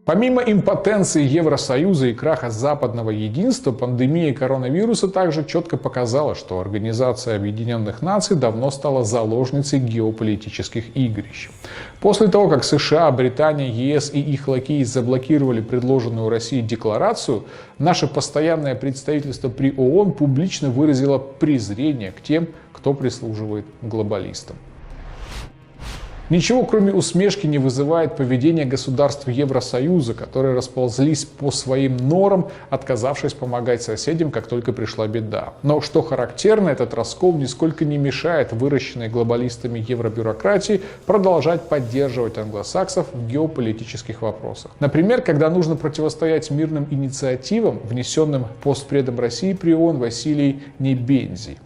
Помимо импотенции Евросоюза и краха западного единства, пандемия коронавируса также четко показала, что Организация Объединенных Наций давно стала заложницей геополитических игрищ. После того, как США, Британия, ЕС и их лакеи заблокировали предложенную Россией декларацию, наше постоянное представительство при ООН публично выразило презрение к тем, кто прислуживает глобалистам. Ничего, кроме усмешки, не вызывает поведение государств Евросоюза, которые расползлись по своим норам, отказавшись помогать соседям, как только пришла беда. Но что характерно, этот раскол нисколько не мешает выращенной глобалистами евробюрократии продолжать поддерживать англосаксов в геополитических вопросах. Например, когда нужно противостоять мирным инициативам, внесенным постпредом России при ООН Василией Небензи.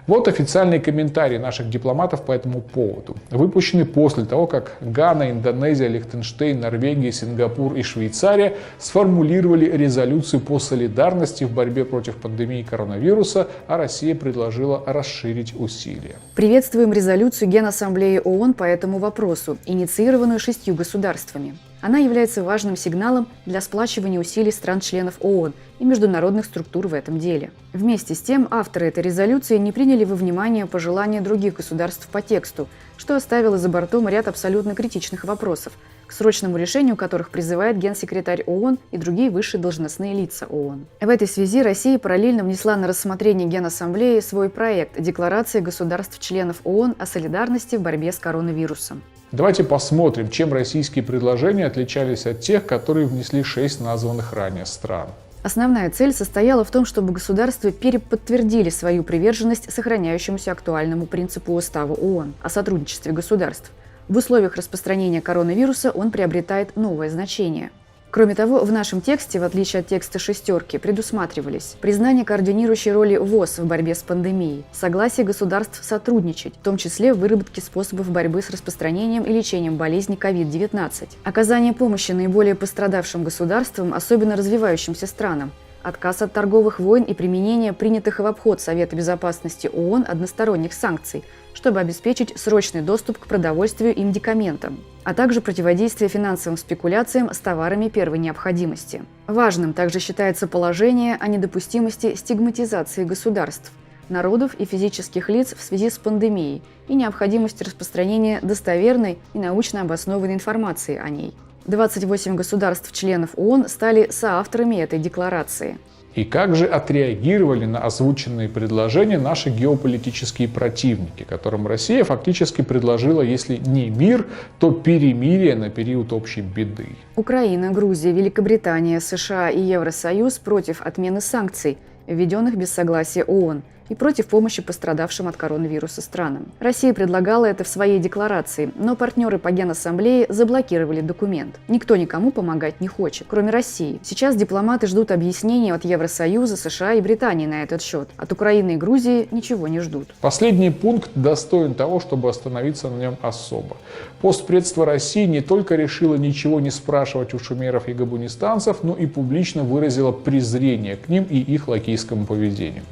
Вот официальный комментарий наших дипломатов по этому поводу, выпущенный после того, как Гана, Индонезия, Лихтенштейн, Норвегия, Сингапур и Швейцария сформулировали резолюцию по солидарности в борьбе против пандемии коронавируса, а Россия предложила расширить усилия. Приветствуем резолюцию Генассамблеи ООН по этому вопросу, инициированную 6 государствами. Она является важным сигналом для сплачивания усилий стран-членов ООН и международных структур в этом деле. Вместе с тем, авторы этой резолюции не приняли во внимание пожелания других государств по тексту, что оставило за бортом ряд абсолютно критичных вопросов, к срочному решению которых призывает генсекретарь ООН и другие высшие должностные лица ООН. В этой связи Россия параллельно внесла на рассмотрение Генассамблеи свой проект Декларации государств-членов ООН о солидарности в борьбе с коронавирусом. Давайте посмотрим, чем российские предложения отличались от тех, которые внесли 6 названных ранее стран. Основная цель состояла в том, чтобы государства переподтвердили свою приверженность сохраняющемуся актуальному принципу Устава ООН о сотрудничестве государств. В условиях распространения коронавируса он приобретает новое значение. Кроме того, в нашем тексте, в отличие от текста «шестерки», предусматривались признание координирующей роли ВОЗ в борьбе с пандемией, согласие государств сотрудничать, в том числе в выработке способов борьбы с распространением и лечением болезни COVID-19, оказание помощи наиболее пострадавшим государствам, особенно развивающимся странам, отказ от торговых войн и применение принятых в обход Совета Безопасности ООН односторонних санкций, чтобы обеспечить срочный доступ к продовольствию и медикаментам, а также противодействие финансовым спекуляциям с товарами первой необходимости. Важным также считается положение о недопустимости стигматизации государств, народов и физических лиц в связи с пандемией и необходимости распространения достоверной и научно обоснованной информации о ней. 28 государств-членов ООН стали соавторами этой декларации. И как же отреагировали на озвученные предложения наши геополитические противники, которым Россия фактически предложила, если не мир, то перемирие на период общей беды? Украина, Грузия, Великобритания, США и Евросоюз против отмены санкций, введенных без согласия ООН, и против помощи пострадавшим от коронавируса странам. Россия предлагала это в своей декларации, но партнеры по Генассамблее заблокировали документ. Никто никому помогать не хочет, кроме России. Сейчас дипломаты ждут объяснений от Евросоюза, США и Британии на этот счет. От Украины и Грузии ничего не ждут. Последний пункт достоин того, чтобы остановиться на нем особо. Постпредство России не только решило ничего не спрашивать у шумеров и габунистанцев, но и публично выразило презрение к ним и их лакейскому поведению.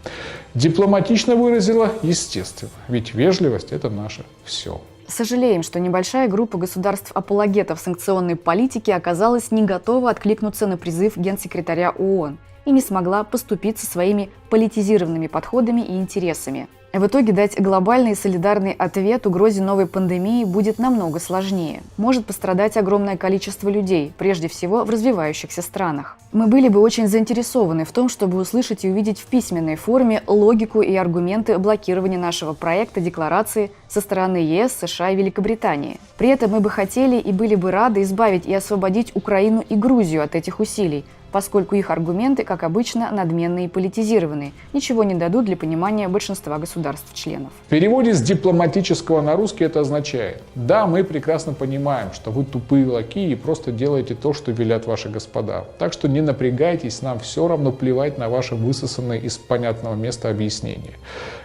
Дипломатично выразила, естественно, ведь вежливость – это наше все. Сожалеем, что небольшая группа государств-апологетов санкционной политики оказалась не готова откликнуться на призыв генсекретаря ООН и не смогла поступиться своими политизированными подходами и интересами. В итоге дать глобальный и солидарный ответ угрозе новой пандемии будет намного сложнее. Может пострадать огромное количество людей, прежде всего в развивающихся странах. Мы были бы очень заинтересованы в том, чтобы услышать и увидеть в письменной форме логику и аргументы блокирования нашего проекта декларации со стороны ЕС, США и Великобритании. При этом мы бы хотели и были бы рады избавить и освободить Украину и Грузию от этих усилий, поскольку их аргументы, как обычно, надменные и политизированные, ничего не дадут для понимания большинства государств-членов. В переводе с дипломатического на русский это означает: да, мы прекрасно понимаем, что вы тупые лакеи и просто делаете то, что велят ваши господа. Так что не напрягайтесь, нам все равно плевать на ваши высосанные из понятного места объяснения.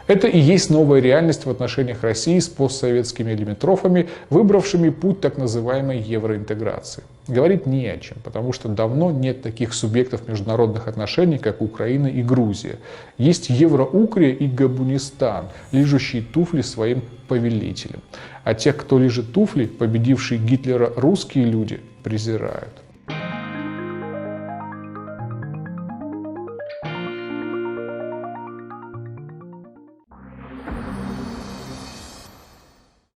Это и есть новая реальность в отношениях России с постсоветскими лимитрофами, выбравшими путь так называемой евроинтеграции. Говорить не о чем, потому что давно нет таких субъектов международных отношений, как Украина и Грузия. Есть Евроукрия и Габунистан, лижущие туфли своим повелителям. А тех, кто лижет туфли, победившие Гитлера русские люди, презирают.